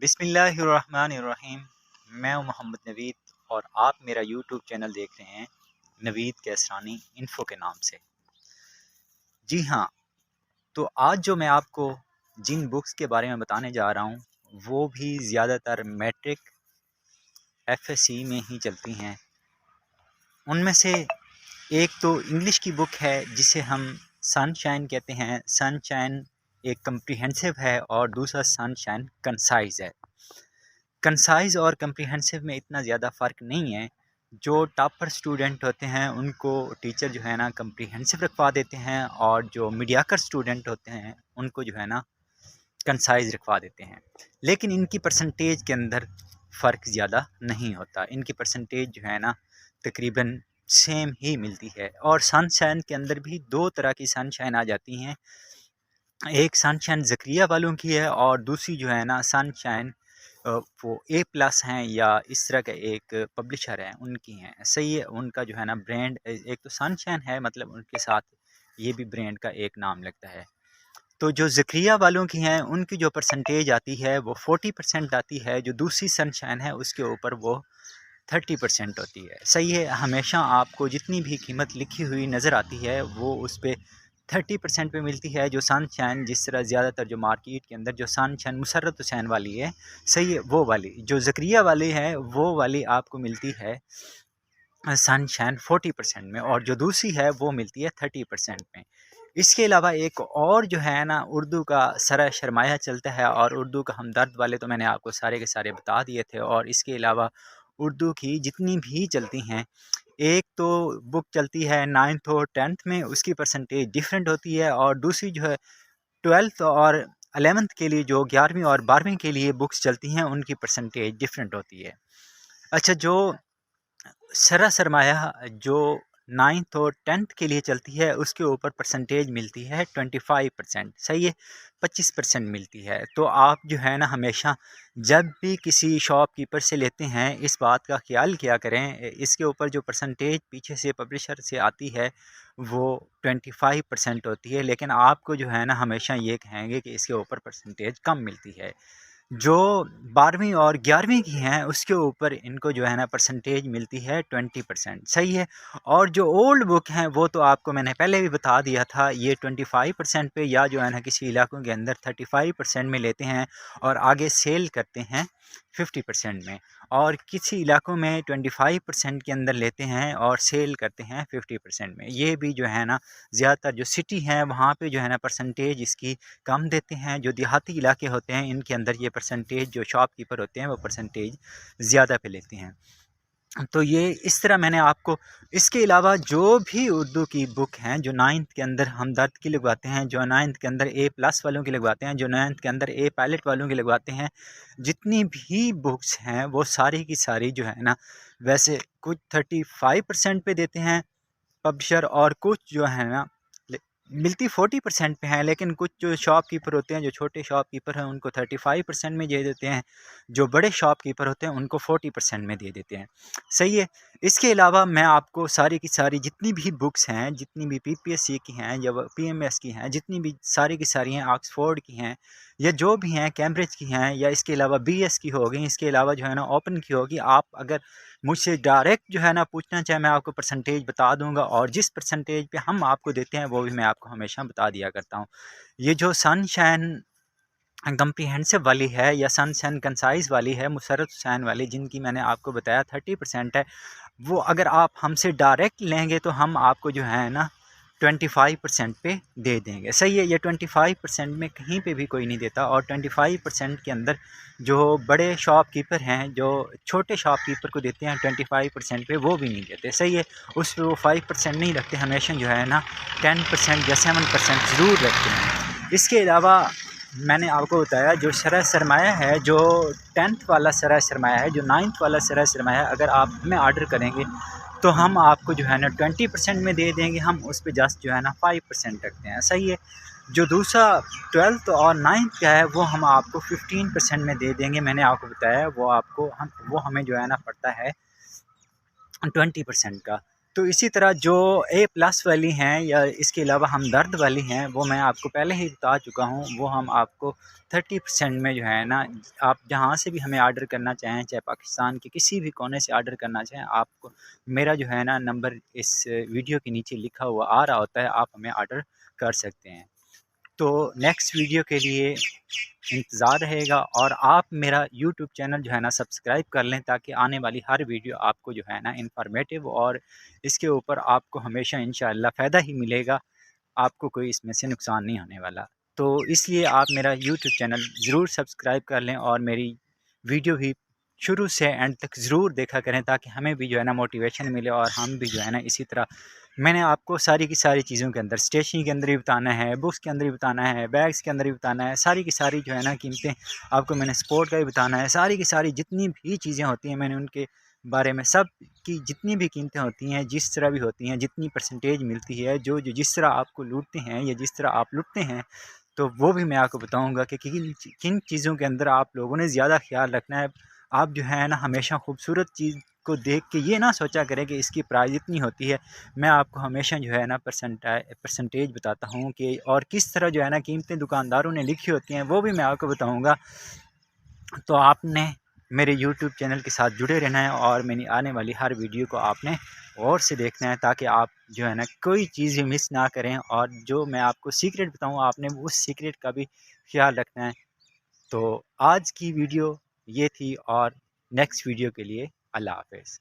बिस्मिल्लाहिर्रहमानिर्रहीम। मैं हूं मोहम्मद नवीद और आप मेरा यूट्यूब चैनल देख रहे हैं नवीद कैसरानी इन्फो के नाम से। जी हाँ, तो आज जो मैं आपको जिन बुक्स के बारे में बताने जा रहा हूं वो भी ज़्यादातर मैट्रिक एफएससी में ही चलती हैं। उनमें से एक तो इंग्लिश की बुक है जिसे हम सनशाइन कहते हैं। सनशाइन एक कम्प्रीहेंसिव है और दूसरा सनशाइन कंसाइज है। कंसाइज और कम्प्रीहेंसिव में इतना ज़्यादा फ़र्क नहीं है। जो टॉपर स्टूडेंट होते हैं उनको टीचर जो है ना कम्प्रीहेंसिव रखवा देते हैं और जो मीडियाकर स्टूडेंट होते हैं उनको जो है ना कंसाइज रखवा देते हैं। लेकिन इनकी परसेंटेज के अंदर फ़र्क ज़्यादा नहीं होता। इनकी परसेंटेज जो है ना तकरीबन सेम ही मिलती है। और सनशाइन के अंदर भी दो तरह की सनशाइन आ जाती हैं। एक सनशाइन ज़करिया वालों की है और दूसरी जो है ना सनशाइन वो ए प्लस हैं या इस तरह का एक पब्लिशर है उनकी हैं। सही है, उनका जो है ना ब्रांड एक तो सनशाइन है, मतलब उनके साथ ये भी ब्रांड का एक नाम लगता है। तो जो ज़करिया वालों की हैं उनकी जो परसेंटेज आती है वो 40% आती है। जो दूसरी सनशाइन है उसके ऊपर वो 30% होती है। सही है, हमेशा आपको जितनी भी कीमत लिखी हुई नज़र आती है वो उस पर 30% पे मिलती है। जो सनशाइन जिस तरह ज़्यादातर जो मार्केट के अंदर जो सनशाइन मुसर्रत हुसैन वाली है, सही है, वो वाली जो ज़करिया वाली है वो वाली आपको मिलती है सनशाइन 40% में और जो दूसरी है वो मिलती है 30% में। इसके अलावा एक और जो है ना उर्दू का सरा शरमाया चलता है और उर्दू का हमदर्द वाले तो मैंने आपको सारे के सारे बता दिए थे। और इसके अलावा उर्दू की जितनी भी चलती हैं, एक तो बुक चलती है 9th और 10th में, उसकी परसेंटेज डिफरेंट होती है। और दूसरी जो है 12th और 11th के लिए जो 11वीं और 12वीं के लिए बुक्स चलती हैं उनकी परसेंटेज डिफरेंट होती है। अच्छा, जो सरा सरमाया जो 9th और 10th के लिए चलती है उसके ऊपर परसेंटेज मिलती है 25%। सही है, 25% मिलती है। तो आप जो है ना हमेशा जब भी किसी शॉपकीपर से लेते हैं इस बात का ख्याल किया करें, इसके ऊपर जो परसेंटेज पीछे से पब्लिशर से आती है वो 25% होती है, लेकिन आपको जो है ना हमेशा ये कहेंगे कि इसके ऊपर परसेंटेज कम मिलती है। जो 12वीं और 11वीं की हैं उसके ऊपर इनको जो है ना परसेंटेज मिलती है 20%। सही है। और जो ओल्ड बुक हैं वो तो आपको मैंने पहले भी बता दिया था, ये 25% पे या जो है ना किसी इलाकों के अंदर 35% में लेते हैं और आगे सेल करते हैं 50% में। और किसी इलाकों में 25% के अंदर लेते हैं और सेल करते हैं 50% में। ये भी जो है ना ज़्यादातर जो सिटी हैं वहाँ पे जो है ना परसेंटेज इसकी कम देते हैं। जो देहाती इलाके होते हैं इनके अंदर ये परसेंटेज जो शॉपकीपर होते हैं वो परसेंटेज ज़्यादा पे लेते हैं। तो ये इस तरह मैंने आपको, इसके अलावा जो भी उर्दू की बुक हैं जो 9th के अंदर हमदर्द की लगवाते हैं, जो 9th के अंदर ए प्लस वालों की लगवाते हैं, जो 9th के अंदर ए पायलट वालों की लगवाते हैं, जितनी भी बुक्स हैं वो सारी की सारी जो है ना वैसे कुछ 35% पे देते हैं पब्लिशर और कुछ जो है ना मिलती 40% पे हैं। लेकिन कुछ जो शॉपकीपर होते हैं, जो छोटे शॉपकीपर हैं उनको 35% में दे देते हैं। जो बड़े शॉपकीपर होते हैं उनको 40% में दे देते हैं। सही है। इसके अलावा मैं आपको सारी की सारी जितनी भी बुक्स हैं, जितनी भी पीपीएससी की हैं या पीएमएस की हैं, जितनी भी सारी की सारी हैं, ऑक्सफोर्ड की हैं या जो भी हैं, कैम्ब्रिज की हैं, या इसके अलावा बीएस की हो गई, इसके अलावा जो है ना ओपन की होगी, आप अगर मुझसे डायरेक्ट जो है ना पूछना चाहे मैं आपको परसेंटेज बता दूंगा और जिस परसेंटेज पे हम आपको देते हैं वो भी मैं आपको हमेशा बता दिया करता हूँ। ये जो सनशाइन कम्प्रीहेंसिव वाली है या सनशाइन कंसाइज वाली है, मुसर्रत हुसैन वाली, जिनकी मैंने आपको बताया 30% है, वो अगर आप हमसे डायरेक्ट लेंगे तो हम आपको जो है ना 25% पे दे देंगे। सही है, ये 25% में कहीं पे भी कोई नहीं देता। और 25% के अंदर जो बड़े शॉपकीपर हैं जो छोटे शॉपकीपर को देते हैं 25% पे, वो भी नहीं देते। सही है, उस पर वो 5% नहीं रखते, हमेशा जो है ना 10% या 7% ज़रूर रखते हैं। इसके अलावा मैंने आपको बताया जो शरह सरमाया है, जो 10th वाला शरह सरमाया है, जो 9th वाला शरह सरमाया है, अगर आप हमें आर्डर करेंगे तो हम आपको जो है ना 20% में दे देंगे। हम उस पर जस्ट जो है ना 5% रखते हैं। सही है। जो दूसरा 12th और 9th का है वो हम आपको 15% में दे देंगे। मैंने आपको बताया वो आपको वो हमें जो है ना पड़ता है 20% का। تو اسی طرح جو اے پلس والی ہیں یا اس کے علاوہ ہمدرد والی ہیں وہ میں آپ کو پہلے ہی بتا چکا ہوں، وہ ہم آپ کو 30% میں جو ہے نا، آپ جہاں سے بھی ہمیں آرڈر کرنا چاہیں، چاہے پاکستان کے کسی بھی کونے سے آرڈر کرنا چاہیں، آپ کو میرا جو ہے نا نمبر اس ویڈیو کے نیچے لکھا ہوا آ رہا ہوتا ہے، آپ ہمیں آرڈر کر سکتے ہیں۔ تو نیکسٹ ویڈیو کے لیے انتظار رہے گا، اور آپ میرا یوٹیوب چینل جو ہے نا سبسکرائب کر لیں، تاکہ آنے والی ہر ویڈیو آپ کو جو ہے نا انفارمیٹیو، اور اس کے اوپر آپ کو ہمیشہ انشاءاللہ فائدہ ہی ملے گا، آپ کو کوئی اس میں سے نقصان نہیں ہونے والا۔ تو اس لیے آپ میرا یوٹیوب چینل ضرور سبسکرائب کر لیں، اور میری ویڈیو بھی شروع سے اینڈ تک ضرور دیکھا کریں، تاکہ ہمیں بھی جو ہے نا موٹیویشن ملے، اور ہم بھی جو ہے نا اسی طرح، میں نے آپ کو ساری کی ساری چیزوں کے اندر، اسٹیشنری کے اندر بھی بتانا ہے، بکس کے اندر بھی بتانا ہے، بیگس کے اندر بھی بتانا ہے، ساری کی ساری جو ہے نا قیمتیں آپ کو میں نے سپورٹ کا بھی بتانا ہے، ساری کی ساری جتنی بھی چیزیں ہوتی ہیں میں نے ان کے بارے میں، سب کی جتنی بھی قیمتیں ہوتی ہیں، جس طرح بھی ہوتی ہیں، جتنی پرسنٹیج ملتی ہے، جو جس طرح آپ کو لوٹتے ہیں یا جس طرح آپ لوٹتے ہیں، تو وہ بھی میں آپ کو بتاؤں گا کہ کن چیزوں کے اندر آپ لوگوں نے زیادہ خیال رکھنا ہے۔ آپ جو ہے نا ہمیشہ خوبصورت چیز کو دیکھ کے یہ نہ سوچا کریں کہ اس کی پرائز اتنی ہوتی ہے، میں آپ کو ہمیشہ جو ہے نا پرسنٹیج بتاتا ہوں، کہ اور کس طرح جو ہے نا قیمتیں دکانداروں نے لکھی ہوتی ہیں وہ بھی میں آپ کو بتاؤں گا۔ تو آپ نے میرے یوٹیوب چینل کے ساتھ جڑے رہنا ہے، اور میری آنے والی ہر ویڈیو کو آپ نے غور سے دیکھنا ہے، تاکہ آپ جو ہے نا کوئی چیز مس نہ کریں، اور جو میں آپ کو سیکریٹ بتاؤں آپ نے اس سیکریٹ کا بھی خیال رکھنا ہے۔ تو آج کی ویڈیو یہ تھی، اور نیکسٹ ویڈیو کے لیے اللہ حافظ۔